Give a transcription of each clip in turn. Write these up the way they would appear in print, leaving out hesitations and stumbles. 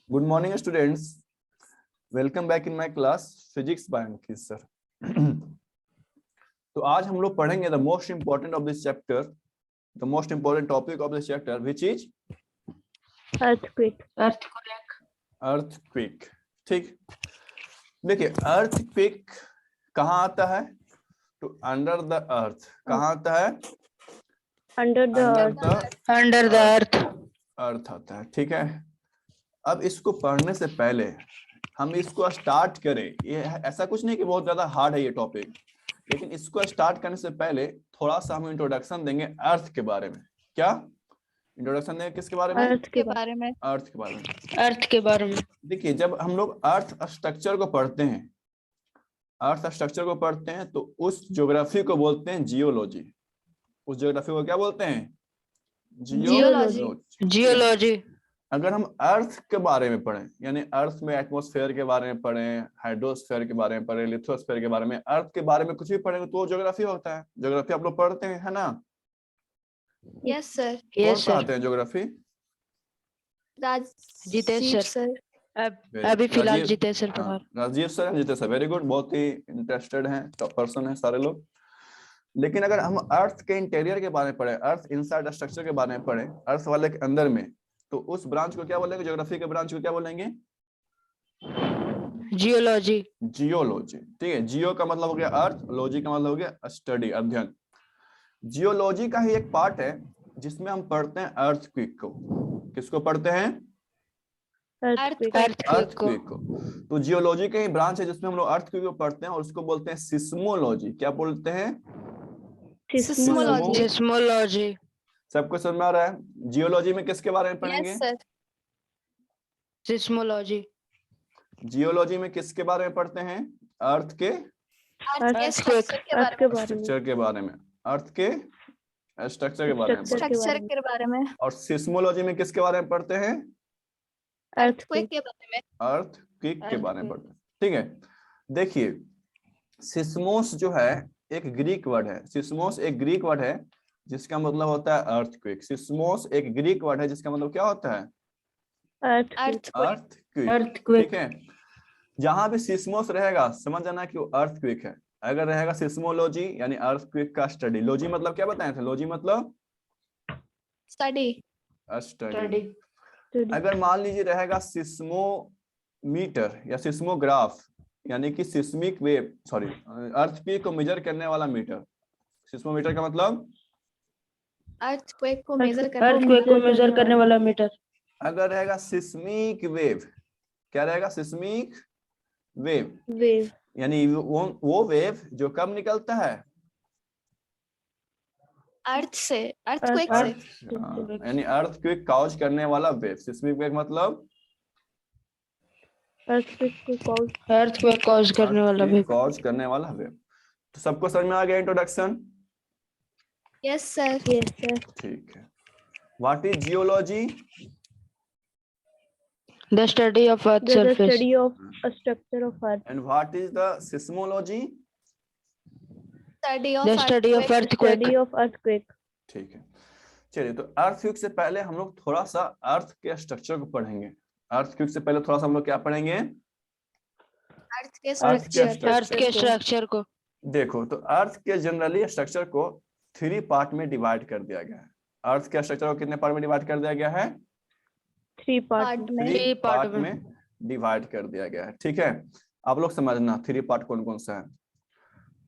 Good morning, students. Welcome back in my class, Physics by Ankit sir. तो आज हम लोग पढ़ेंगे the most important of this chapter, the most important topic of this chapter, which is earthquake. earthquake. ठीक, देखिए earthquake कहाँ आता है? तो under the earth. कहाँ आता है? Under the earth आता है. ठीक है. अब इसको पढ़ने से पहले हम इसको स्टार्ट करें. ये ऐसा कुछ नहीं कि बहुत ज्यादा हार्ड है ये टॉपिक, लेकिन इसको स्टार्ट करने से पहले थोड़ा सा हम इंट्रोडक्शन देंगे अर्थ के बारे में. क्या इंट्रोडक्शन देंगे? किसके बारे में? अर्थ के बारे में. अर्थ के बारे में. देखिए, जब हम लोग अर्थ स्ट्रक्चर को पढ़ते हैं, तो उस ज्योग्राफी को बोलते हैं जियोलॉजी. उस ज्योग्राफी को क्या बोलते हैं? जियोलॉजी. अगर हम अर्थ के बारे में पढ़ें, यानी अर्थ में एटमॉस्फेयर के बारे में पढ़ें, हाइड्रोस्फेयर के बारे में पढ़ें, लिथोस्फेयर के बारे में, अर्थ के बारे में कुछ भी पढ़ेंगे तो वो ज्योग्राफी होता है. ज्योग्राफी आप लोग पढ़ते हैं, है ना? Yes sir. Yes sir. पढ़ते हैं ज्योग्राफी. जितेश सर. अभी फिलहाल जितेश सर पढ़ा. Rajiv sir, Jitesh sir, very good. बहुत ही इंटरेस्टेड हैं, टॉप पर्सन है सारे लोग. लेकिन अगर हम अर्थ के इंटीरियर के बारे में पढ़े, अर्थ इनसाइड स्ट्रक्चर के बारे में पढ़े, अर्थ वाले के अंदर में, तो उस ब्रांच को क्या बोलेंगे? ज्योग्राफी के ब्रांच को क्या बोलेंगे? जियोलॉजी. ठीक है. जियो का मतलब हो गया अर्थ, लॉजी का मतलब हो गया स्टडी, अध्ययन. जियोलॉजी का ही एक पार्ट है जिसमें हम पढ़ते हैं अर्थक्वेक को. किसको पढ़ते हैं? अर्थक्वेक को. तो जियोलॉजी का ही ब्रांच है जिसमें हम लोग अर्थक्वेक को पढ़ते हैं और उसको बोलते हैं सिस्मोलॉजी. क्या बोलते हैं? सिस्मोलॉजी. सबको समझ में आ रहा है? जियोलॉजी में किसके बारे में पढ़ेंगे? सिस्मोलॉजी. जियोलॉजी में किसके बारे में पढ़ते हैं? अर्थ के स्ट्रक्चर के बारे में. अर्थ के स्ट्रक्चर के बारे में. और सिस्मोलॉजी में किसके बारे में पढ़ते हैं? अर्थक्वेक के बारे में. अर्थक्वेक के बारे में पढ़ते हैं. ठीक है. देखिए, सिस्मोस जो है एक ग्रीक वर्ड है. सिस्मोस एक ग्रीक वर्ड है जिसका मतलब होता है अर्थक्वेक. सिस्मोस एक ग्रीक वर्ड है जिसका मतलब क्या होता है? अर्थक्वेक. ठीक है. जहां भी सिस्मोस रहेगा समझ जाना कि वो अर्थक्वेक है. अगर रहेगा सिस्मोलॉजी यानी अर्थक्वेक का स्टडी. लॉजी मतलब क्या बताए थे? लॉजी मतलब स्टडी. अगर मान लीजिए रहेगा सिस्मोमीटर या सिस्मोग्राफ, यानी कि सिस्मिक वेव, सॉरी, अर्थक्वेक को मेजर करने वाला मीटर. सिस्मोमीटर का मतलब अर्थक्वेक को मेजर करने वाला मीटर. अगर रहेगा सिस्मिक वेव, क्या रहेगा? सिस्मिक वेव यानी वो वेव जो कब निकलता है? अर्थ से, अर्थक्वेक से. यानी अर्थक्वेक कॉज करने वाला वेव. सिस्मिक वेव मतलब अर्थक्वेक कॉज करने वाला वेव. तो सबको समझ में आ गया इंट्रोडक्शन? Yes sir. ठीक है. What is geology? The study of Earth's surface. The study of a structure of Earth. And what is the seismology? The study of earthquake. ठीक है. चलिए, तो अर्थक्वेक से पहले हम लोग थोड़ा सा अर्थ के स्ट्रक्चर को पढ़ेंगे. अर्थक्वेक से पहले थोड़ा सा हम लोग क्या पढ़ेंगे? अर्थ के स्ट्रक्चर को. देखो, तो अर्थ के जनरली स्ट्रक्चर को 3 पार्ट में डिवाइड कर दिया गया है. अर्थ के स्ट्रक्चर को कितने पार्ट में डिवाइड कर दिया गया है? 3 पार्ट में डिवाइड कर दिया गया है. ठीक है. आप लोग समझना 3 पार्ट कौन कौन सा है.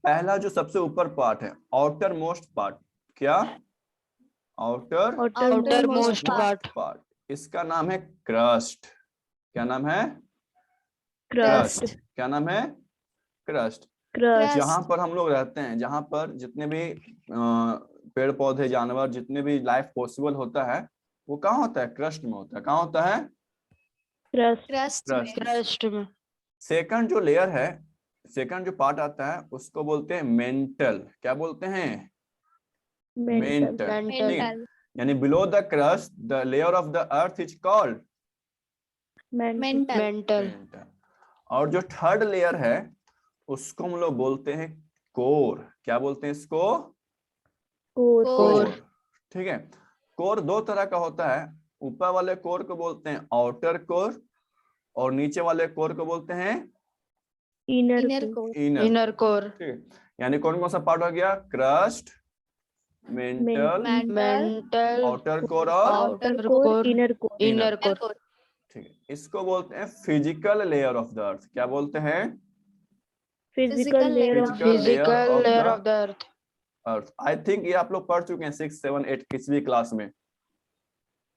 पहला जो सबसे ऊपर पार्ट है, आउटर मोस्ट पार्ट. क्या? Outer most part. इसका नाम है क्रस्ट. क्या नाम है? क्रस्ट. क्या नाम है? क्रस्ट. जहां पर हम लोग रहते हैं, जहां पर जितने भी पेड़ पौधे, जानवर, जितने भी लाइफ पॉसिबल होता है, वो कहाँ होता है? क्रस्ट में होता है. कहाँ होता है? क्रस्ट में. सेकंड जो लेयर है, सेकंड जो पार्ट आता है, उसको बोलते हैं मेंटल. क्या बोलते हैं? मेंटल. यानी below the crust the layer of the earth is called mental. और जो थर्ड लेयर है उसको हम लोग बोलते हैं कोर. क्या बोलते हैं इसको? कोर. ठीक है. कोर 2 तरह का होता है. ऊपर वाले कोर को बोलते हैं आउटर कोर और नीचे वाले कोर को बोलते हैं इनर कोर। Inner core. ठीक, यानी कौन कौन सा पार्ट हो गया? Crust, mantle, mantle, outer core और outer core, inner core. Inner core. ठीक है, इसको बोलते हैं physical layer of the earth. क्या बोलते हैं? Physical layer of physical layer of the earth. Earth. I think ये आप लोग पढ़ चुके हैं 6, 7, 8 किसी भी क्लास में।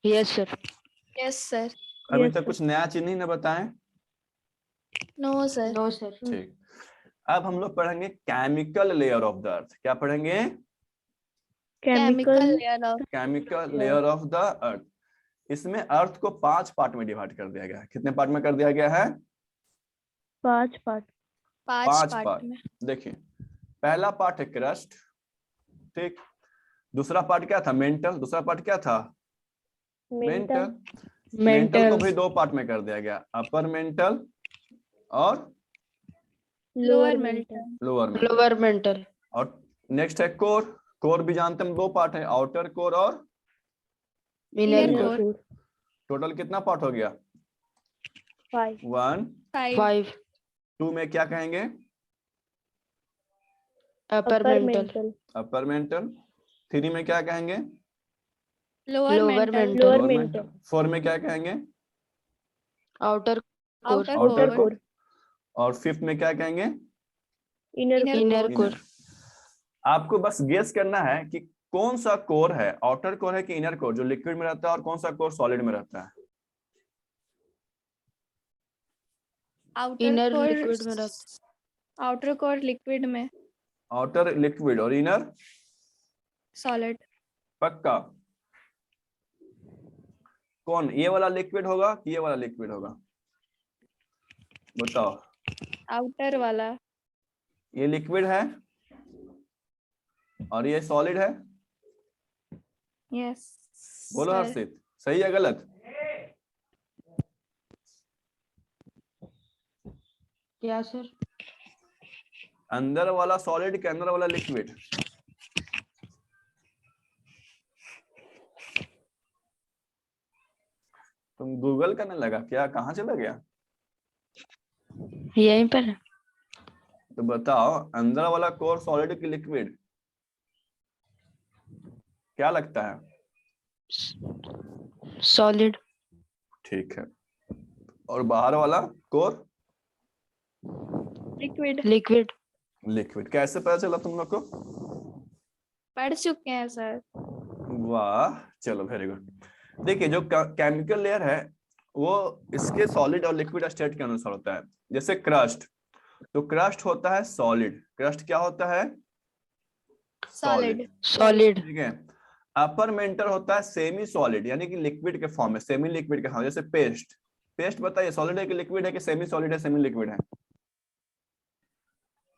Yes sir. Yes sir. अभी Yes, तक sir. कुछ नया चीज नहीं ना बताएं? No sir. No sir. ठीक, अब हम लोग पढ़ेंगे chemical layer of the earth. क्या पढ़ेंगे? Chemical layer of chemical layer of the earth. इसमें अर्थ को 5 पार्ट में डिवाइड कर दिया गया है। कितने पार्ट में कर दिया गया है? 5 पार्ट। 5 part part. में। देखिए, पहला पार्ट है क्रस्ट, ठीक। दूसरा पार्ट क्या था? मेंटल। दूसरा पार्ट क्या था? मेंटल। मेंटल को भी 2 पार्ट में कर दिया गया, अपर मेंटल और lower mental. Lower mental. Lower mental. और नेक्स्ट है कोर। कोर भी जानते हैं 2 पार्ट है, आउटर कोर और inner Inner core. core। Total कितना पार्ट हो गया? 5 1, 5 2 में क्या कहेंगे? Upper mantle. Upper mental. 3 में क्या कहेंगे? Lower lower mental. Mental. Lower lower mental. Mental. 4 में क्या कहेंगे? Outer core. Outer core. और 5th में क्या कहेंगे? Inner inner core. कोर। आपको बस गेस करना है कि कौन सा कोर है, आउटर कोर है कि इनर कोर, जो लिक्विड में रहता है, और कौन सा कोर सॉलिड में रहता है। इनर लिक्विड में रहता। आउटर कोर लिक्विड में। आउटर लिक्विड और इनर सॉलिड। पक्का? कौन, ये वाला लिक्विड होगा कि ये वाला लिक्विड होगा? बताओ। आउटर वाला। ये लिक्विड है और ये सॉलिड है। यस। बोलो हर्षित, सही है गलत? क्या सर? अंदर वाला सॉलिड के अंदर वाला लिक्विड। तुम गूगल करने लगा क्या? कहाँ चला गया? यहीं पर है। तो बताओ, अंदर वाला कोर सॉलिड की लिक्विड, क्या लगता है? सॉलिड। ठीक है। और बाहर वाला कोर लिक्विड। लिक्विड। लिक्विड। कैसे पता चला तुम लोग को? पढ़ चुके हैं सर। वाह, चलो वेरी गुड। देखिए, जो केमिकल लेयर है वो इसके सॉलिड और लिक्विड स्टेट के अनुसार होता है। जैसे क्रस्ट, तो क्रस्ट होता है सॉलिड। क्रस्ट क्या होता है? सॉलिड। सॉलिड। ठीक है। अपर मेंटल होता है सेमी सॉलिड, यानी कि लिक्विड के फॉर्म में, सेमी लिक्विड के फॉर्म। जैसे पेस्ट। पेस्ट बताइए, सॉलिड है कि लिक्विड है कि सेमी सॉलिड है, सेमी लिक्विड है?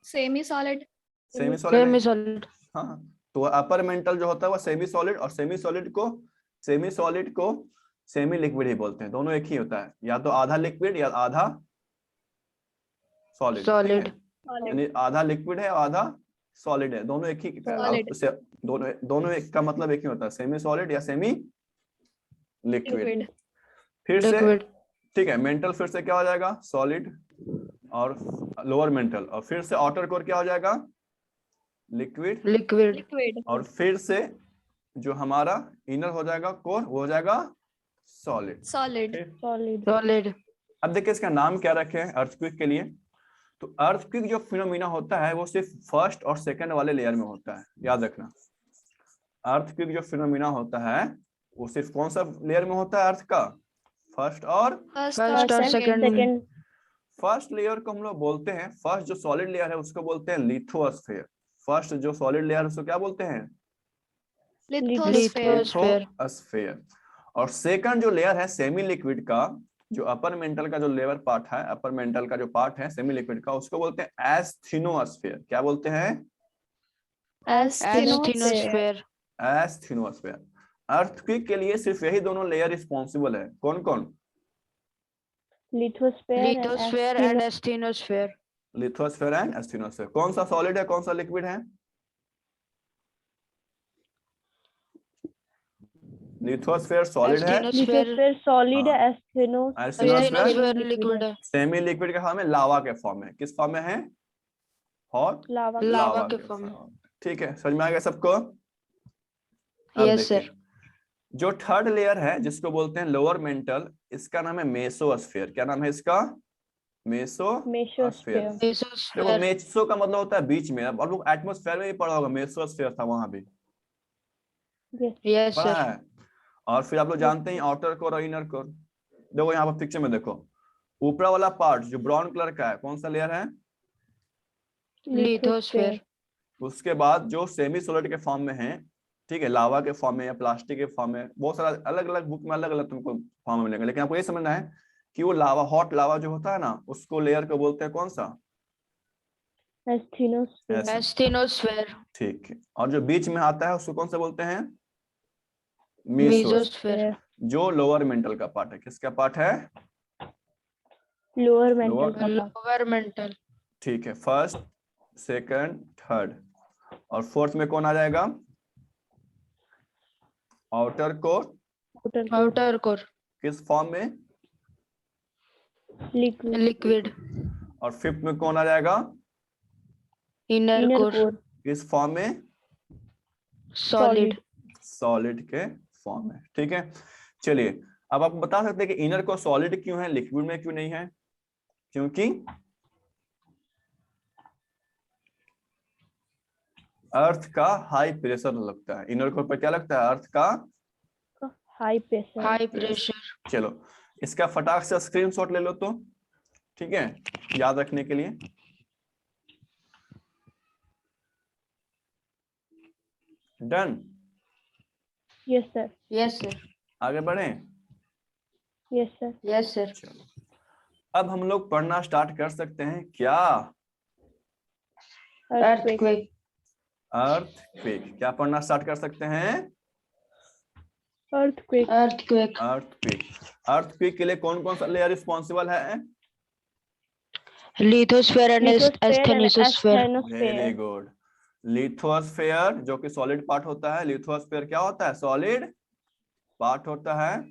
Semi solid. Semi solid semi है। सॉलिड। हाँ, तो अपर मेंटल जो होता है वो सेमी सॉलिड, और सेमी सॉलिड को सेमी लिक्विड ही बोलते हैं। दोनों एक ही होता है, या तो आधा लिक्विड या आधा सॉलिड। सॉलिड। यानी आधा लिक्विड है और आधा सॉलिड है, दोनों एक ही। Solid। दोनों एक का मतलब एक ही होता है, सेमी सॉलिड या सेमी लिक्विड। लिक्विड। फिर से लिक्विड। ठीक है, मेंटल फिर से क्या हो जाएगा? सॉलिड और लोअर मेंटल। और फिर से आउटर कोर क्या हो जाएगा? लिक्विड। लिक्विड। लिक्विड। और फिर से जो हमारा इनर हो जाएगा कोर, वो हो जाएगा सॉलिड। सॉलिड। सॉलिड। सॉलिड। अब देखिए इसका नाम क्या रखे हैं अर्थक्वेक के लिए। तो अर्थक्वेक जो फिनोमिना होता है वो सिर्फ फर्स्ट और सेकंड वाले लेयर में होता है, याद रखना। अर्थक्वेक जो फिनोमिना होता है वो सिर्फ कौन सा लेयर में होता है? अर्थ का फर्स्ट और फर्स्ट और सेकंड। फर्स्ट लेयर को हम लोग बोलते हैं, फर्स्ट जो सॉलिड लेयर है उसको बोलते हैं लिथोस्फेयर। फर्स्ट जो सॉलिड लेयर है उसको क्या बोलते हैं? लिथोस्फेयर। लिथोस्फेयर। और सेकंड जो लेयर है सेमी लिक्विड का, जो अपर मेंटल का जो लेयर पार्ट है, अपर मेंटल का जो पार्ट है सेमी लिक्विड का, उसको बोलते हैं एस्थीनोस्फेयर। क्या बोलते हैं? एस्थीनोस्फेयर। एस्थीनोस्फेयर। अर्थक्वेक के लिए सिर्फ यही दोनों लेयर रिस्पॉन्सिबल है। कौन कौन? Lithosphere and asthenosphere. Lithosphere and asthenosphere. कौन सा सॉलिड है, कौन सा लिक्विड है? लिथोस्फेयर सॉलिड है, Asthenosphere लिथोस्फेयर सॉलिड है, Asthenosphere Asthenosphere liquid है, सेमी लिक्विड के फॉर्म में, लावा के फॉर्म में, किस फॉर्म में है? हॉट लावा लावा लावा के के फॉर्म में। फॉर्म। ठीक है, समझ में आ गया सबको? अब Yes, देखिए, sir. जो थर्ड लेयर है जिसको बोलते हैं लोअर मेंटल, इसका नाम है मेसोस्फेयर। क्या नाम है इसका? मेसोस्फेयर। मेसोस्फेयर। देखो Mesosphere. मेसो का मतलब होता है बीच में, अब लोग एटमॉस्फेयर में भी पढ़ा होगा, मेसोस्फेयर था वहां भी यस Yes, पढ़ा sir. है। और फिर आप लोग जानते हैं आउटर कोर और इनर कोर। देखो यहाँ पर पिक्चर में देखो, ऊपर वाला पार्ट जो ब्राउन कलर का है कौन सा लेयर है? Lithosphere. उसके बाद जो सेमी सोलिड के फॉर्म में है, ठीक है, लावा के फॉर्म में या प्लास्टिक के फॉर्म में, बहुत सारा अलग अलग बुक में अलग अलग तुमको फॉर्म में मिलेगा, लेकिन आपको ये समझना है कि वो लावा, हॉट लावा जो होता है ना, उसको लेयर को बोलते हैं कौन सा? एस्थेनोस्फेयर। Asthenosphere. ठीक है। और जो बीच में आता है उसको कौन सा बोलते हैं? मीसोस्फेयर। Mesosphere. जो लोअर मेंटल का पार्ट है, किसका पार्ट है? लोअर मेंटल Lower- का पार्ट। Lower mental. ठीक है, फर्स्ट, सेकंड, थर्ड, और फोर्थ में कौन आ जाएगा? Outer core. Outer core. किस फॉर्म में? लिक्विड। Liquid. और फिफ्थ में कौन आ जाएगा? Inner inner core. कोर। किस फॉर्म में? Solid. सॉलिड के फॉर्म में। ठीक है, चलिए अब आप बता सकते हैं कि इनर को सॉलिड क्यों है, लिक्विड में क्यों नहीं है? क्योंकि अर्थ का हाई प्रेशर लगता है, इनर कोर पर क्या लगता है? अर्थ का हाई प्रेशर। High pressure. चलो इसका फटाक से स्क्रीनशॉट ले लो तो, ठीक है, याद रखने के लिए। Done? Yes sir. Yes, sir. आगे बढ़े? Yes sir. Yes, sir. चलो अब हम लोग पढ़ना स्टार्ट कर सकते हैं क्या? Earthquake. अर्थक्वेक। क्या पढ़ना स्टार्ट कर सकते हैं? अर्थक्वेक। Earthquake. अर्थक्वेक। अर्थक्वेक के लिए कौन कौन सा लेयर रिस्पॉन्सिबल है? Lithosphere and asthenosphere. Very good. Lithosphere जो कि सॉलिड पार्ट होता है, लिथोस्फेयर क्या होता है? सॉलिड पार्ट होता है,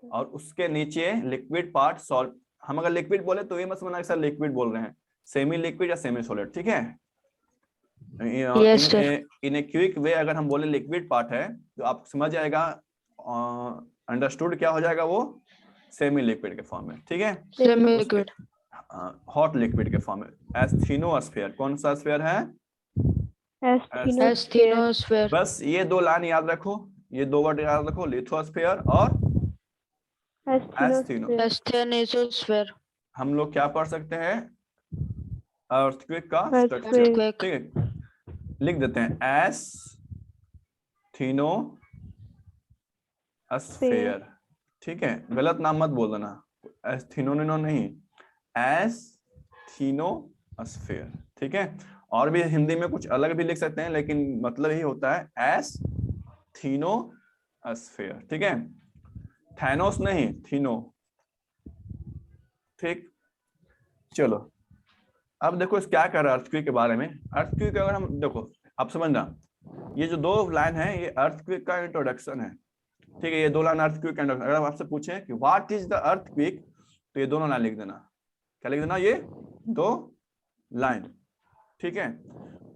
और उसके नीचे लिक्विड पार्ट। सॉल्ट, हम अगर लिक्विड बोले तो ये मत समझना कि सर लिक्विड बोल रहे हैं, सेमी लिक्विड या सेमी सॉलिड, ठीक है। Yes, sir. In a quick way अगर हम बोले लिक्विड पार्ट है तो आप समझ जाएगा, अंडरस्टूड क्या हो जाएगा, वो सेमी लिक्विड के फॉर्म में, ठीक है। Semi liquid. हॉट लिक्विड के फॉर्म में। एस्थेनोस्फेयर कौन सा स्फेयर है? एस्थेनोस्फेयर। Asthenosphere. बस ये दो लाइन याद रखो, ये दो वर्ड याद रखो, लिथोस्फेयर और एस्थेनोस्फेयर। Asthenosphere. हम लोग क्या पढ़ सकते हैं? अर्थक्वेक का स्ट्रक्चर, Earthquake. ठीक है। लिख देते हैं एस्थेनोस्फेयर, ठीक है, गलत नाम मत बोल देना, एस्थेनोनिनो नहीं, एस्थेनोस्फेयर, ठीक है। और भी हिंदी में कुछ अलग भी लिख सकते हैं, लेकिन मतलब यही होता है एस्थेनोस्फेयर, ठीक है। थैनोस नहीं, थीनो, ठीक। चलो अब देखो इस क्या कर रहा है अर्थक्वेक के बारे में। अर्थक्वेक अगर हम देखो, आप समझना, ये जो दो लाइन है ये अर्थक्वेक का इंट्रोडक्शन है, ठीक है। ये दो लाइन अर्थक्वेक का इंट्रोडक्शन। अगर आपसे पूछे कि व्हाट इज द अर्थक्वेक, तो ये दोनों लाइन लिख देना। क्या लिख देना? ये दो लाइन, ठीक है।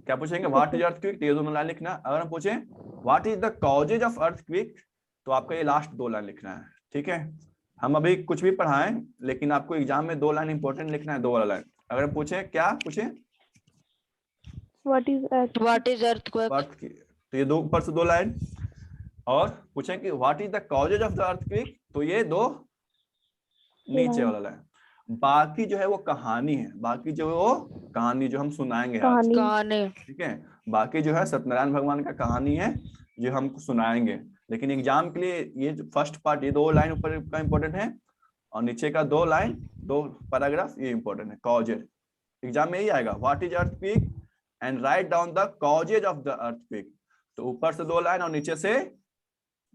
क्या पूछेंगे? व्हाट इज अर्थक्वेक, तो ये दोनों लाइन लिखना। अगर हम पूछे what is the causes of earthquake, तो आपका ये लास्ट दो लाइन लिखना है, ठीक है। हम अभी कुछ भी पढ़ाएं, लेकिन आपको एग्जाम में दो लाइन इंपॉर्टेंट लिखना है, दो वाला लाइन। अगर हम पूछे, क्या पूछे? What is earth? What is earthquake? तो ये दो ऊपर से दो लाइन। और पूछे कि what is the causes of the earthquake, तो ये दो नीचे वाला लाइन। बाकी जो है वो कहानी है, बाकी जो है वो कहानी जो हम सुनाएंगे आज, कहानी. ठीक है। बाकी जो है सत्यनारायण भगवान का कहानी है जो हम सुनाएंगे। लेकिन एग्जाम के लिए ये जो फर्स्ट पार्ट, ये दो लाइन ऊपर का इंपॉर्टेंट है, और नीचे का दो लाइन, दो पैराग्राफ, ये इंपॉर्टेंट है। कॉजेज एग्जाम में यही आएगा, what is earthquake and write down the causes of the earthquake. तो ऊपर से दो लाइन और नीचे से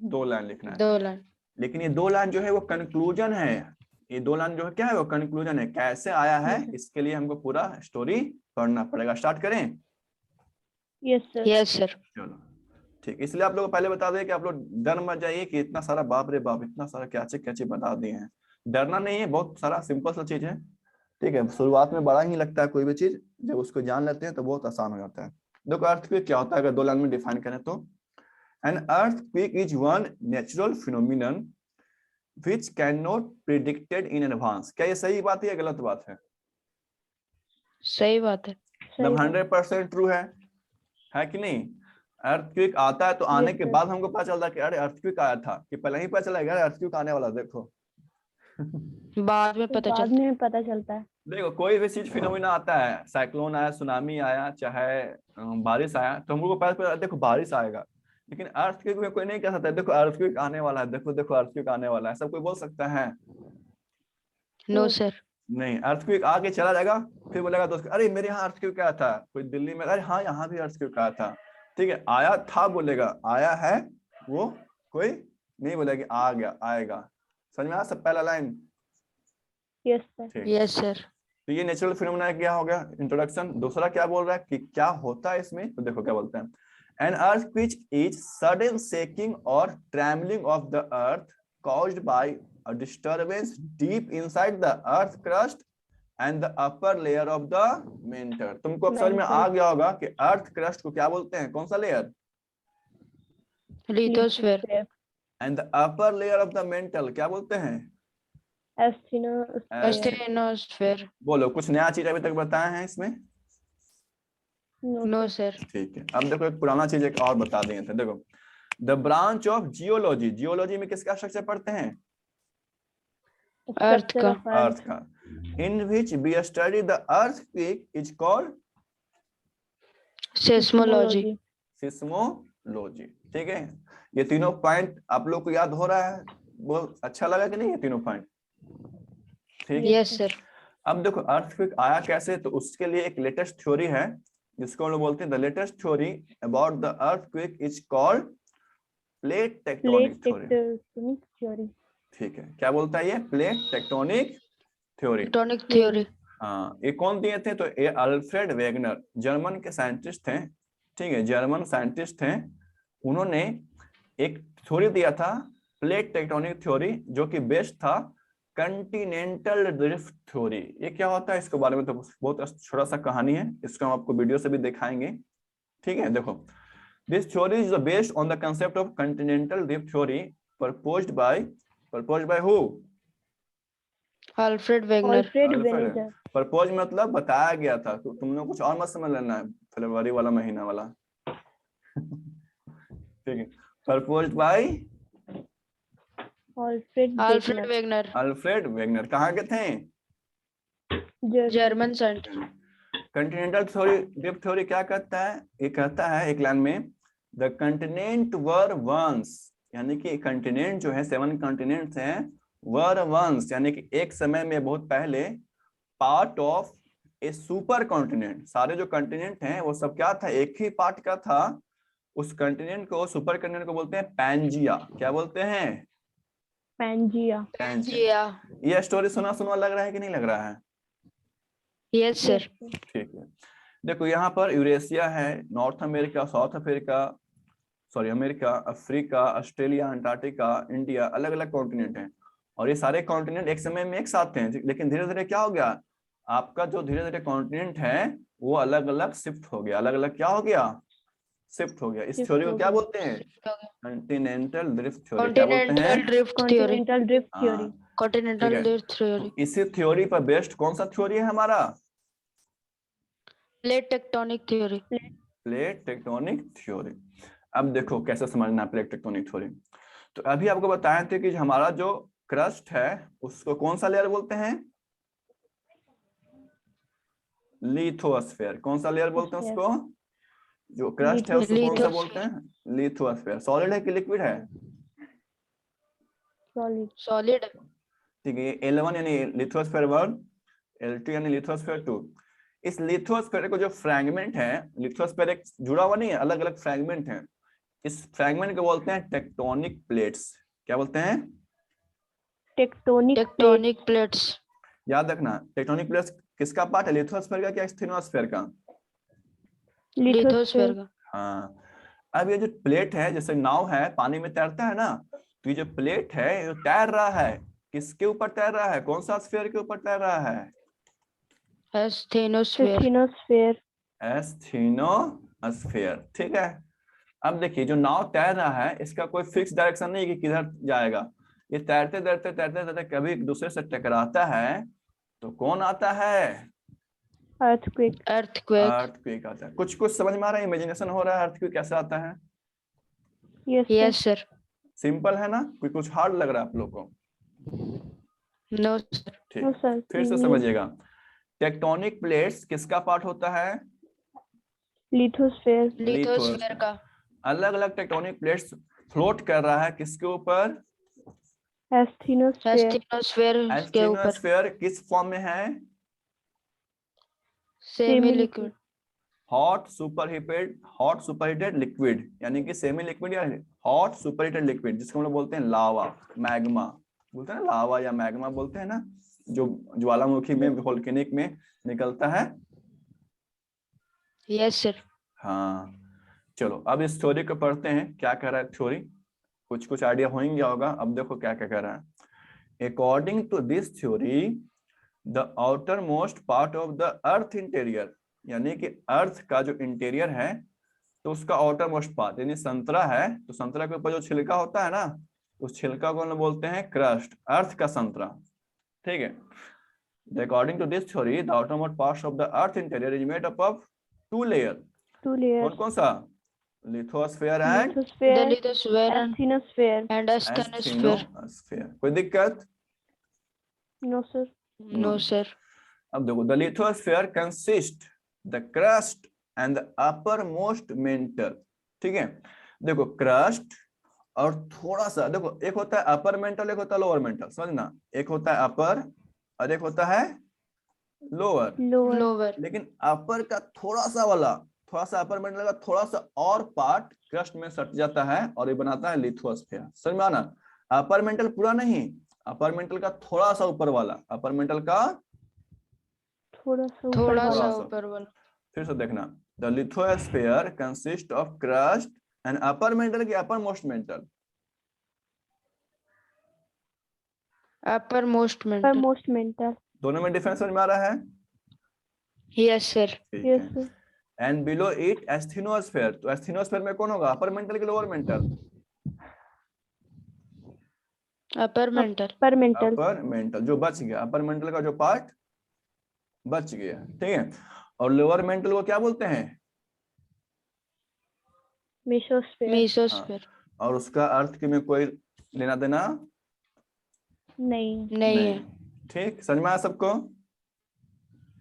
दो लाइन लिखना है। 2 लाइन. लेकिन ये दो लाइन जो है वो कंक्लूजन है, ये दो लाइन जो है क्या है, वो कंक्लूजन है। कैसे आया है इसके लिए हमको पूरा स्टोरी पढ़ना पड़ेगा। स्टार्ट करें? Yes sir. Yes, sir. चलो ठीक, इसलिए आप लोग को पहले बता दें कि आप लोग डर मत जाइए कि इतना सारा बाप रे बाप, इतना सारा क्या चीज बता दिए हैं। डरना नहीं है, बहुत सारा सिंपल सा चीज है। ठीक है, शुरुआत में बड़ा ही लगता है कोई भी चीज, जब उसको जान लेते हैं तो बहुत आसान हो जाता है। देखो अर्थक्वेक क्या होता है, अगर 2 लाइन में डिफाइन करें तो N earthquake is one natural phenomenon which can not predicted in advance. क्या ये सही बात है या गलत बात है? सही बात है। मतलब सही बात। 100% ट्रू है कि नहीं? अर्थक्वेक आता है तो आने Yes, के sir. बाद हमको पता चलता है कि अरे अर्थक्वेक आया था, कि पहले ही पता चला कि अर्थक्वेक आने वाला, देखो। बाद में पता बाद चलता है। में पता चलता है। देखो कोई भी चीज फिनोमिना आता है, साइक्लोन आया, सुनामी आया, चाहे बारिश आया, तो हमको पता चला देखो बारिश आएगा। लेकिन अर्थक्वेक में कोई नहीं कह सकता देखो अर्थक्वेक आने वाला है, देखो देखो अर्थक्वेक आने वाला है, सब कोई बोल सकता है? No No. सर। नहीं, अर्थक्वेक आके चला जाएगा, फिर बोलेगा दोस्त अरे मेरे यहाँ अर्थक्वेक आया था, कोई दिल्ली में, अरे हाँ यहाँ भी अर्थक्वेक आया था। ठीक है, आया था बोलेगा, आया है वो कोई नहीं बोलेगा कि आ गया आएगा। समझ में आया सब पहला लाइन? Yes, sir. ठीक, यस सर। तो ये नेचुरल फिनोमेना क्या हो गया, इंट्रोडक्शन। दूसरा क्या बोल रहा है कि क्या होता है इसमें, तो देखो क्या बोलते हैं। An earthquake is sudden shaking और trembling of the earth caused by a disturbance deep inside the earth crust and the upper layer of the mantle। तुमको अब समझ में आ गया होगा कि अर्थ क्रस्ट को क्या बोलते हैं, कौन सा layer? Lithosphere. And the upper layer of the mental क्या बोलते हैं? Astrosphere. एस्टेनोस्फीयर। बोलो, कुछ नया चीज अभी तक बताया है इसमें? No, no sir. सर। ठीक है, अब देखो एक पुराना चीज एक और बता दिए थे। देखो the branch of geology, geology में किसका स्ट्रक्चर पढ़ते हैं? अर्थ Structure का। of Earth. अर्थ का। In which we study the earthquake is called seismology. Seismology. ठीक है, ये तीनों पॉइंट आप लोग को याद हो रहा है? बहुत अच्छा लगा कि नहीं ये तीनों पॉइंट? ठीक, यस सर। अब देखो अर्थक्वेक आया कैसे, तो उसके लिए एक लेटेस्ट थ्योरी है जिसको हम लोग बोलते हैं the latest theory about the earthquake is called plate tectonic Plate theory. tectonic theory. ठीक है, क्या बोलता है ये? Plate tectonic theory. Tectonic theory. हाँ, ये कौन दिए थे? तो ये अल्फ्रेड वेगनर, जर्मन के साइंटिस्ट थे। ठीक है, जर्मन साइंटिस्ट थे, उन्होंने एक थ्योरी दिया था प्लेट टेक्टोनिक थ्योरी, जो कि बेस्ड था कंटिनेंटल ड्रिफ्ट थ्योरी। ये क्या होता है इसके बारे में तो बहुत छोटा सा कहानी है, इसको हम आपको वीडियो से भी दिखाएंगे। ठीक है, देखो this theory is based on the concept of continental drift theory proposed by who? Alfred Wegener. Alfred Wegener. Propose मतलब बताया गया था, तो तुम लोग कुछ और मत समझ लेना है फरवरी वाला महीना वाला। ठीक है, proposed by Alfred Alfred Wegener. Wegener. Alfred Wegener. कहाँ के थे? German scientist. Continental theory drift theory क्या कहता है? ये कहता है एक लाइन में द कंटिनेंट वर वंस, यानी कि कंटिनेंट जो है 7 कंटिनेंट्स हैं, वर वंस यानी कि एक समय में बहुत पहले part of A super continent. सारे जो कंटिनेंट हैं वो सब क्या था, एक ही पार्ट का था। उस कंटिनेंट को, सुपर कंटिनेंट को बोलते हैं पैंजिया। क्या बोलते हैं? Pangea. पैंजिया। ये स्टोरी सुना सुना लग रहा है कि नहीं लग रहा है? Yes sir. ठीक है, देखो यहाँ पर यूरेशिया है, north America, south Africa, sorry America, Africa, Australia, Antarctica, India, अलग अलग कॉन्टिनेंट हैं। और ये सारे कॉन्टिनेंट एक समय में एक साथ थे, लेकिन धीरे धीरे क्या हो गया, आपका जो धीरे धीरे कॉन्टिनेंट है वो अलग अलग शिफ्ट हो गया, अलग अलग क्या हो गया, शिफ्ट हो गया। इस थ्योरी को क्या बोलते हैं? Continental drift theory. क्या बोलते हैं? Continental drift theory. Continental drift theory. Continental drift theory. इसी थ्योरी पर बेस्ड कौन सा थ्योरी है हमारा? Plate tectonic theory. Plate tectonic theory. अब देखो कैसे समझना प्लेट टेक्टोनिक थ्योरी। तो अभी आपको बताए थे कि हमारा जो क्रस्ट है उसको कौन सा लेयर बोलते हैं? लिथोस्फीयर। कौन सा लेयर बोलते हैं उसको? जो क्रस्ट है उसको कौन सा बोलते हैं? लिथोस्फीयर। सॉलिड है कि लिक्विड है? Solid. सॉलिड। ठीक है, L1 यानी लिथोस्फीयर 1, L2 यानी लिथोस्फीयर 2। इस लिथोस्फीयर को जो फ्रैगमेंट है, लिथोस्फीयर एक जुड़ा हुआ नहीं है, अलग अलग फ्रैगमेंट है। इस फ्रैगमेंट को बोलते हैं टेक्टोनिक प्लेट्स। क्या बोलते हैं? Tectonic plates. याद रखना, टेक्टोनिक प्लेट्स किसका पार्ट है? लिथोस्फीयर का क्या स्टेनोस्फीयर का? लिथोस्फीयर का। हाँ, अब ये जो प्लेट है, जैसे नाव है पानी में तैरता है ना, तो ये जो प्लेट है ये तैर रहा है, किसके ऊपर तैर रहा है, कौन सा स्फीयर के ऊपर तैर रहा है? एस्थेनोस्फेयर। एस्थिनोस्फेयर। एस्थेनोस्फीयर, ठीक है। अब देखिए जो नाव तैर रहा है इसका कोई फिक्स डायरेक्शन नहीं कि किधर जाएगा, ये तैरते तैरते तैरते तैरते कभी एक दूसरे से टकराता है, तो कौन आता है? अर्थक्वेक। अर्थक्वेक। अर्थक्वेक आता है। कुछ कुछ समझ में आ रहा है, इमेजिनेशन हो रहा है अर्थक्वेक कैसे आता है? Yes yes sir. सिंपल है ना, कोई कुछ हार्ड लग रहा है आप लोग को? No sir. ठीक, नो सर। फिर से समझिएगा। टेक्टोनिक प्लेट्स किसका पार्ट होता है? लिथोस्फेयर। लिथोस्फेयर का। अलग अलग टेक्टोनिक प्लेट्स फ्लोट कर रहा है किसके ऊपर? एस्थिनोस्फेयर। एस्थेनोस्फेयर के ऊपर। एस्टेनोस्फीयर किस फॉर्म में है? Semi liquid. Hot superheated liquid, यानी कि सेमी लिक्विड या हॉट सुपरहीटेड लिक्विड, जिसको हम लोग बोलते हैं लावा, मैग्मा बोलते हैं ना, लावा या मैग्मा बोलते हैं ना, जो ज्वालामुखी में वोल्केनिक में निकलता है। Yes sir. हाँ, चलो अब इस थ्योरी को पढ़ते हैं, क्या कह रहा है थ्योरी, कुछ कुछ आइडिया हो गया होगा। अब देखो क्या क्या कह रहा है। According to this theory the outermost part of the earth interior, यानी कि अर्थ का जो इंटीरियर है तो उसका आउटर मोस्ट पार्ट, यानी संतरा है तो संतरा के ऊपर जो छिलका होता है ना, उस छिलका को हम लोग बोलते हैं क्रस्ट, अर्थ का संतरा, ठीक है। According to this theory the outermost part of the earth interior is made up of two layer. Two layers. कौन कौन सा? Lithosphere and the lithosphere. Lithosphere asthenosphere. And asthenosphere. Asthenosphere. कोई दिक्कत? No sir. No sir. अब देखो the lithosphere consist the crust and the uppermost mantle, ठीक है। देखो क्रस्ट और थोड़ा सा, देखो एक होता है अपर मेंटल, एक होता है लोअर मेंटल, समझना, एक होता है अपर और एक होता है लोअर। लोअर। लोअर। लेकिन अपर का थोड़ा सा वाला, थोड़ा सा अपर मेंटल का थोड़ा सा और पार्ट क्रस्ट में सट जाता है और ये बनाता है लिथोस्फीयर, समझ में आना। अपर मेंटल पूरा नहीं, अपर मेंटल का थोड़ा सा ऊपर वाला, अपर मेंटल का थोड़ा सा थोड़ा ऊपर सा वाला। ऊपर वाला। फिर से देखना, the lithosphere consist of crust and upper mantle की uppermost mantle, uppermost पर मेंटल। Most mantle. दोनों में डिफरेंस समझ में आ रहा है? Yes sir. ठीक यस है। Sir. And below it asthenosphere, तो एस्थेनोस्फीयर में कौन होगा, अपर मेंटल की लोअर मेंटल? Upper mantle. पर मेंटल। अपर मेंटल, जो बच गया, अपर मेंटल का जो पार्ट बच गया, ठीक है। और लोअर मेंटल को क्या बोलते हैं? मेसोस्फेयर। मेसोस्फीयर। और उसका अर्थ की में कोई लेना देना नहीं। नहीं है। ठीक, समझ में आया सबको?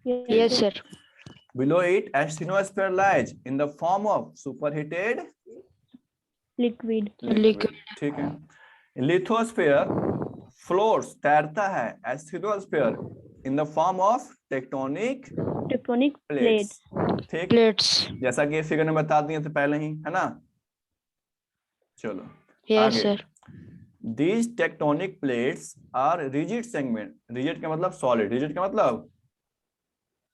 Yes sir. Below it, asthenosphere lies in the form of superheated liquid. Liquid. ठीक है। लिथोस्फीयर फ्लोट्स, तैरता है, asthenosphere in the form of tectonic tectonic plates, plates. ठीक, प्लेट्स। जैसा कि फिगर में बता दिए थे पहले ही, है ना। चलो यस आगे। Sir. These tectonic plates are rigid segment, rigid का मतलब solid, rigid का मतलब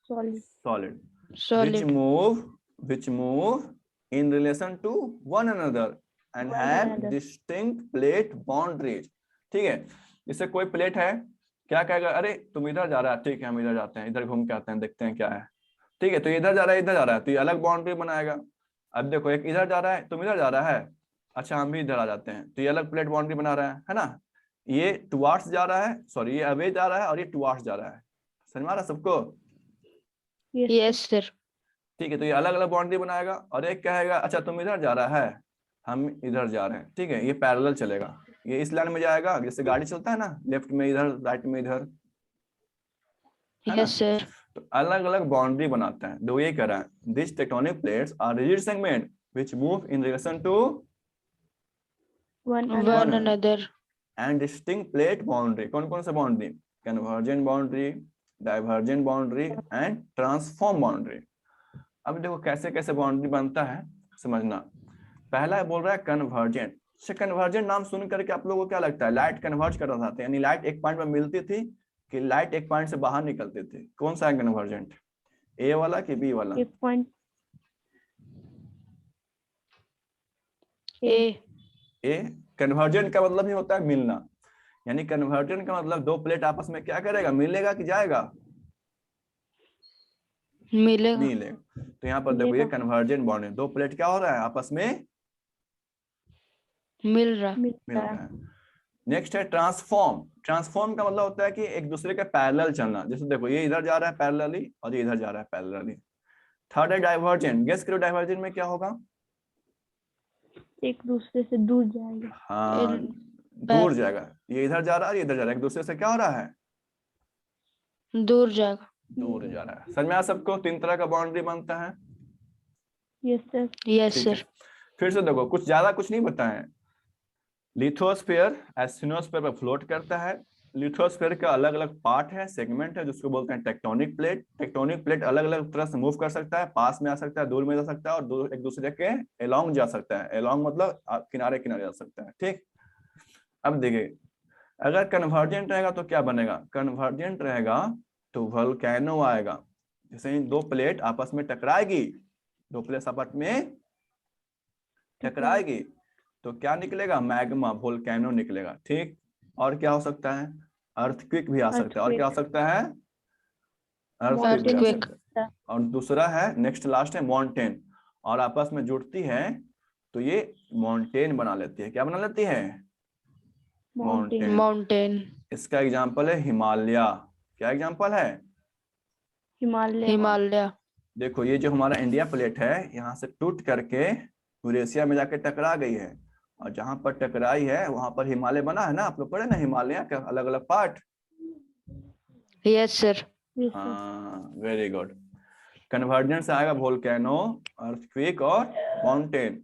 solid. solid, which solid. move in relation to one another and One have another. distinct plate boundaries, ठीक है। जैसे कोई प्लेट है, क्या कहेगा, अरे तुम इधर जा रहा है, ठीक है हम इधर जाते हैं, इधर घूम के आते हैं, देखते हैं क्या है, ठीक है। तो इधर जा रहा है, इधर जा रहा है, तो ये अलग बाउंड्री बनाएगा। अब देखो एक इधर जा रहा है, तुम इधर जा रहा है, अच्छा हम भी इधर आ जाते हैं, तो ये अलग प्लेट बाउंड्री बना रहा है ना। ये टुवार्ड्स जा रहा है, सॉरी ये अवे जा रहा है और ये टुवार्ड्स जा रहा है, समझ में आ रहा है सबको? Yes sir. ठीक है, तो ये अलग अलग बाउंड्री बनाएगा और एक कहेगा अच्छा तुम इधर जा रहा है, हम इधर जा रहे हैं, ठीक है। ये पैरेलल चलेगा, ये इस लाइन में जाएगा, जैसे गाड़ी चलता है ना, लेफ्ट में इधर, राइट में इधर, है ना। Yes sir. तो अलग अलग बाउंड्री बनाता है, दो ये कह रहा है this tectonic plates are rigid segment which move in relation to one one another and distinct plate boundary. कौन कौन सा boundary? Convergent boundary, divergent boundary and transform boundary. अब देखो कैसे कैसे बाउंड्री बनता है समझना। पहला बोल रहा है कन्वर्जेंट। से कन्वर्जेंट नाम सुन करके आप लोगों को क्या लगता है, लाइट कन्वर्ज कर रहा था, यानी लाइट एक पॉइंट में मिलती थी कि लाइट एक पॉइंट से बाहर निकलती थी? कौन सा है कन्वर्जेंट, ए वाला कि बी वाला? एक पॉइंट A ए। कन्वर्जन का मतलब ही होता है मिलना, यानी कन्वर्जन का मतलब दो प्लेट आपस में क्या करेगा, मिलेगा कि जाएगा, मिलेगा। मिलेगा। तो यहाँ पर देखो ये मिलेगा। कन्वर्जन बॉन्ड है, दो प्लेट क्या हो रहा है आपस में मिल रहा। मिल मिलता रहा है। है। नेक्स्ट है ट्रांसफॉर्म। ट्रांसफॉर्म का मतलब होता है कि एक दूसरे के पैरेलल चलना, जैसे देखो ये इधर जा रहा है पैरेलली और ये इधर जा रहा है पैरेलली। थर्ड है डाइवर्जेंट। गेस करो डाइवर्जेंट में क्या होगा। एक दूसरे से दूर जाएगा। हाँ, दूर जाएगा, ये इधर जा रहा है ये इधर जा रहा है, एक दूसरे से क्या हो रहा है, दूर जाएगा। दूर जा रहा है। समझ में आया सबको, तीन तरह का बाउंड्री बनता है। Yes sir. यस ठीक है, सर। फिर से देखो कुछ ज्यादा कुछ नहीं बताए। लिथोस्फीयर एस्थिनोस्फीयर पर फ्लोट करता है। लिथोस्फीयर का अलग अलग पार्ट है, सेगमेंट है, जिसको बोलते हैं टेक्टोनिक प्लेट। टेक्टोनिक प्लेट अलग अलग तरह से मूव कर सकता है, पास में आ सकता है, दूर में जा सकता है, और एक दूसरे के एलोंग जा सकता है। एलोंग मतलब किनारे किनारे जा सकता है। ठीक, अब देखिए अगर कन्वर्जेंट रहेगा तो क्या बनेगा, कन्वर्जेंट रहेगा तो वोल्केनो आएगा। जैसे ही दो प्लेट आपस में टकराएगी, दो प्लेट आपस में टकराएगी तो क्या निकलेगा, मैग्मा, वोल्केनो निकलेगा। ठीक, और क्या हो सकता है, अर्थक्वेक भी आ सकता है। और क्या हो सकता है, अर्थक्वेक भी आ Earthquake. सकता है। और दूसरा है, नेक्स्ट लास्ट है माउंटेन, और आपस में जुड़ती है तो ये माउंटेन बना लेती है। क्या बना लेती है, माउंटेन। माउंटेन। इसका एग्जाम्पल है हिमालय। क्या एग्जाम्पल है, हिमालय। हिमालय। देखो ये जो हमारा इंडिया प्लेट है यहाँ से टूट करके यूरेशिया में जाके टकरा गई है, और जहां पर टकराई है वहां पर हिमालय बना है ना। आप लोग पढ़े ना हिमालय का अलग अलग part. Yes sir. Yes sir. हाँ, वेरी गुड। कन्वर्जेंस से आएगा वोल्केनो, अर्थक्वेक और माउंटेन।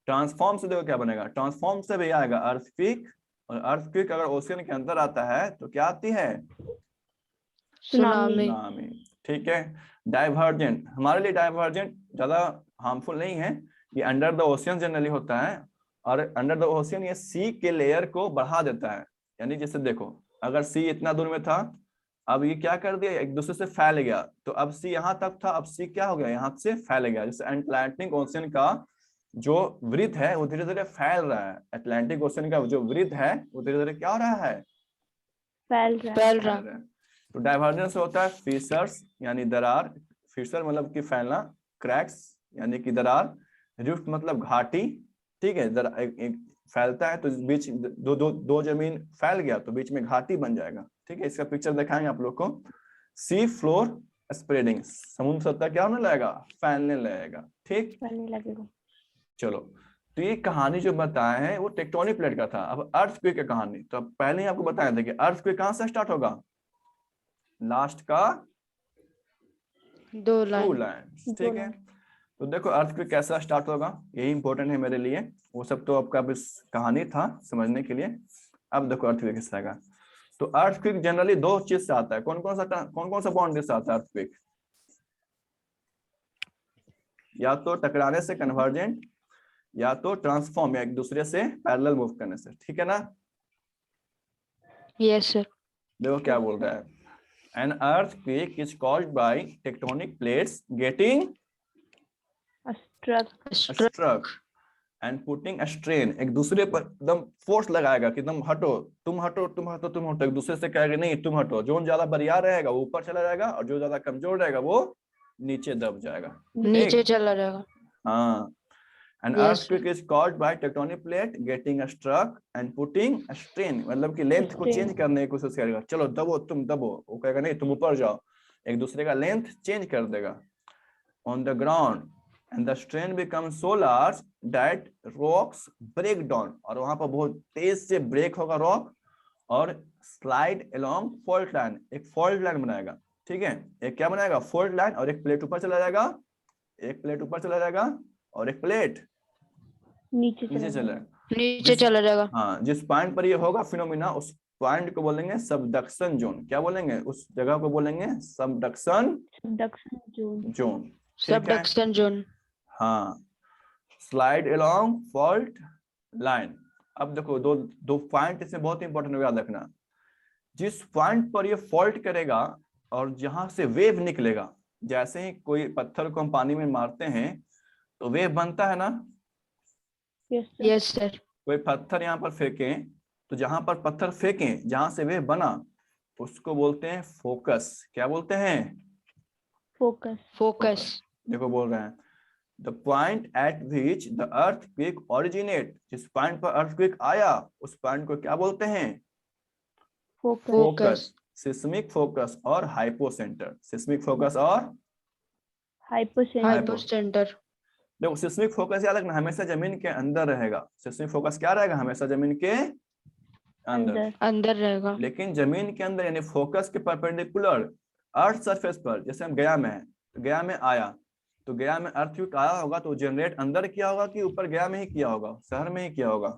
ट्रांसफॉर्म से देखो क्या बनेगा, ट्रांसफॉर्म से भी आएगा अर्थक्वेक, और अर्थक्वेक अगर ओशियन के अंदर आता है तो क्या आती है, सुनामी। सुनामी। ठीक है, डाइवर्जेंट, हमारे लिए डाइवर्जेंट ज्यादा हार्मफुल नहीं है। ये अंडर द ओशियन जनरली होता है, और अंडर द ओशियन ये सी के लेयर को बढ़ा देता है। यानी जैसे देखो अगर सी इतना दूर में था, अब ये क्या कर दिया, एक दूसरे से फैल गया, तो अब सी यहाँ तक था, अब सी क्या हो गया, यहाँ से फैल गया। जैसे अटलांटिक ओशियन का जो वृत्त है वो धीरे धीरे फैल रहा है। अटलांटिक ओशियन का जो वृत्त है वो धीरे धीरे क्या हो रहा है, फैल रहा है। फैल फैल रहा। रहा है। तो डाइवर्जेंस होता है फिशर्स यानी दरार, फिशर मतलब कि फैलना, क्रैक्स यानी कि दरार, रिफ्ट मतलब घाटी। ठीक है, एक फैलता है तो बीच दो जमीन फैल गया तो बीच में घाटी बन जाएगा। ठीक है, इसका पिक्चर दिखाएंगे आप लोग को। सी फ्लोर स्प्रेडिंग, समुद्र सतह क्या होने लगेगा, फैलने लगेगा। ठीक, फैलने लगेगा। चलो, तो ये कहानी जो बताए हैं वो टेक्टोनिक प्लेट का था। अब अर्थक्वेक की कहानी, तो अब पहले ही आपको बताया था कि अर्थक्वेक कहां से स्टार्ट होगा, लास्ट का दो टू लाइन। लाइन। ठीक है, तो देखो अर्थक्वेक कैसा स्टार्ट होगा, यही इंपॉर्टेंट है मेरे लिए। वो सब तो आपका बस कहानी था समझने के लिए। अब देखो अर्थक्वेक कैसा आएगा। तो अर्थक्वेक जनरली दो चीज से आता है। कौन कौन सा बाउंड्री से आता है अर्थक्वेक, या तो टकराने से कन्वर्जेंट, या तो ट्रांसफॉर्म या एक दूसरे से पैरेलल मूव करने से। ठीक है ना। Yes sir. देखो क्या बोल रहा है, an earthquake is caused by tectonic plates getting struck and putting a strain। एक दूसरे पर एकदम फोर्स लगाएगा कि एकदम हटो, तुम हटो, तुम हटो, तुम हटो। एक दूसरे से कहेगा नहीं तुम हटो। जो ज्यादा बरियार रहेगा वो ऊपर चला जाएगा, और जो ज्यादा कमजोर रहेगा वो नीचे दब जाएगा। नीचे चला जाएगा। हाँ, an Yes, earthquake is caused by tectonic plate getting struck and putting a strain, मतलब कि लेंथ को चेंज करने की कोशिश करेगा। चलो दबो, तुम दबो, वो कहेगा नहीं तुम ऊपर जाओ, एक दूसरे का लेंथ चेंज कर देगा on the ground, and the strain becomes so large that rocks break down, और वहां पर बहुत तेज से ब्रेक होगा रॉक, और slide along fault line, एक fault line बनाएगा। ठीक है, एक क्या बनाएगा, fault line, और एक प्लेट ऊपर चला जाएगा, एक प्लेट ऊपर चला जाएगा, और एक प्लेट नीचे चला। नीचे चला जाएगा। हाँ, जिस पॉइंट पर ये होगा फिनोमिना, उस पॉइंट को बोलेंगे सबडक्शन जोन। क्या बोलेंगे, उस जगह को बोलेंगे सबडक्शन जोन। Subduction zone. हाँ, स्लाइड अलोंग फॉल्ट लाइन। अब देखो दो पॉइंट इसमें बहुत इंपॉर्टेंट याद रखना। जिस पॉइंट पर ये फॉल्ट करेगा और जहां से वेव निकलेगा, जैसे ही कोई पत्थर को हम पानी में मारते हैं तो वेव बनता है ना, यस सर। Yes sir. कोई पत्थर यहाँ पर फेंकें, तो जहां पर पत्थर फेंकें जहां से वे बना उसको बोलते हैं फोकस। क्या बोलते हैं? फोकस। फोकस। देखो बोल रहे हैं the point eight which the earthquake originate. जिस पॉइंट पर अर्थक्वेक आया उस पॉइंट को क्या बोलते हैं? फोकस। फोकस। सिस्मिक फोकस और हाइपोसेंटर। सिस्मिक फोकस और हाइपोसेंटर। हाइपोसेंटर। देखो सिस्मिक फोकस याद रखना, हमेशा जमीन के अंदर रहेगा। सिस्मिक फोकस क्या रहेगा? हमेशा जमीन के अंदर। अंदर। अंदर रहेगा। लेकिन जमीन के अंदर यानी फोकस के परपेंडिकुलर अर्थ सरफेस पर, जैसे हम गया में है तो गया में आया, तो गया में अर्थक्वेक आया होगा तो जनरेट अंदर किया होगा कि ऊपर गया में ही किया होगा, शहर में ही किया होगा?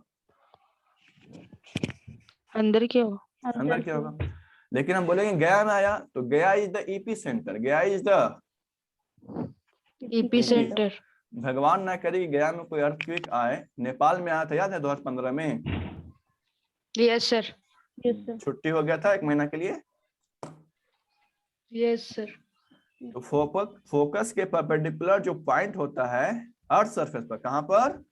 अंदर क्यों? अंदर किया होगा। लेकिन हम बोलेंगे गया में आया तो गया इज द ईपी सेंटर। गया इज द ईपी सेंटर। भगवान ना करे कि गया में कोई अर्थक्वेक आए। नेपाल में आया था, याद है 2015 में? Yes sir. Yes sir. छुट्टी हो गया था 1 महीना के लिए। Yes sir. तो फोकस के परपेंडिकुलर जो पॉइंट होता है अर्थ सरफेस पर, कहां पर?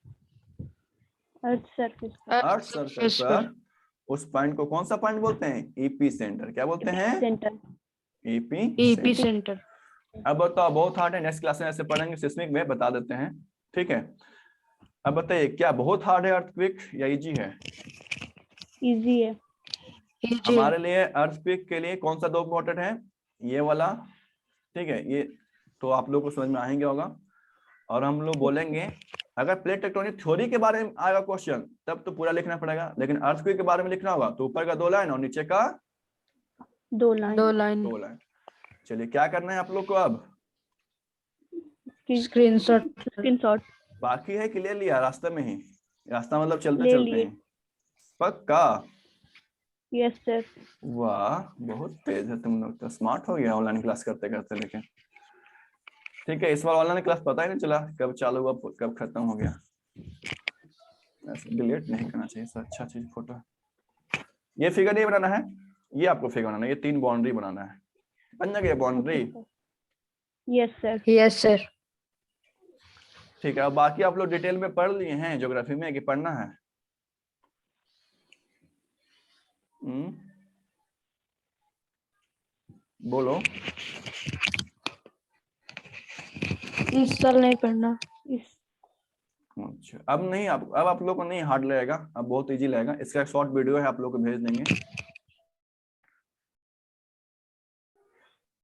Earth surface. अर्थ सरफेस पर, उस पॉइंट को कौन सा पॉइंट बोलते हैं? EP centre. क्या बोलते हैं? सेंटर। EP EP centre. अब बताओ, बहुत हार्ड है, नेक्स्ट क्लास में ऐसे पढ़ेंगे, सिस्मिक में बता देते हैं, ठीक है? अब बताइए क्या बहुत हार्ड है अर्थक्वेक या इजी है? इजी है। हमारे लिए अर्थक्वेक के लिए कौन सा दो इम्पोर्टेंट है? ये वाला, ठीक है, ये तो आप लोग को समझ में आएंगे होगा। और हम लोग बोलेंगे अगर प्लेट टेक्टोनिक थ्योरी के बारे में आएगा क्वेश्चन तब तो पूरा लिखना पड़ेगा, लेकिन अर्थक्वेक के बारे में लिखना होगा तो ऊपर का 2 लाइन और नीचे का 2 लाइन। 2 लाइन। 2 लाइन। चलिए क्या करना है आप लोग को? अब स्क्रीनशॉट। बाकी है कि ले लिया रास्ते में ही? रास्ता मतलब चलते ले चलते लिए। हैं? पक्का? Yes sir. वाह बहुत तेज है तुम लोग, तो स्मार्ट हो गया ऑनलाइन क्लास करते करते। लेकिन ठीक है, इस बार ऑनलाइन क्लास पता ही नहीं चला कब चालू हुआ कब खत्म हो गया। ऐसे डिलीट नहीं करना चाहिए सर, अच्छा चीज फोटो। ये फिगर नहीं बनाना है, ये आपको फिगर बनाना है, ये 3 बाउंड्री बनाना है। बन जाएगा boundary? Yes sir. Yes sir. ठीक है, अब बाकी आप लोग डिटेल में पढ़ लिए हैं ज्योग्राफी में कि पढ़ना है? बोलो। इस साल नहीं पढ़ना। अच्छा अब नहीं, अब आप लोग को नहीं हार्ड लगेगा, अब बहुत इजी लगेगा। इसका एक शॉर्ट वीडियो है, आप लोग को भेज देंगे।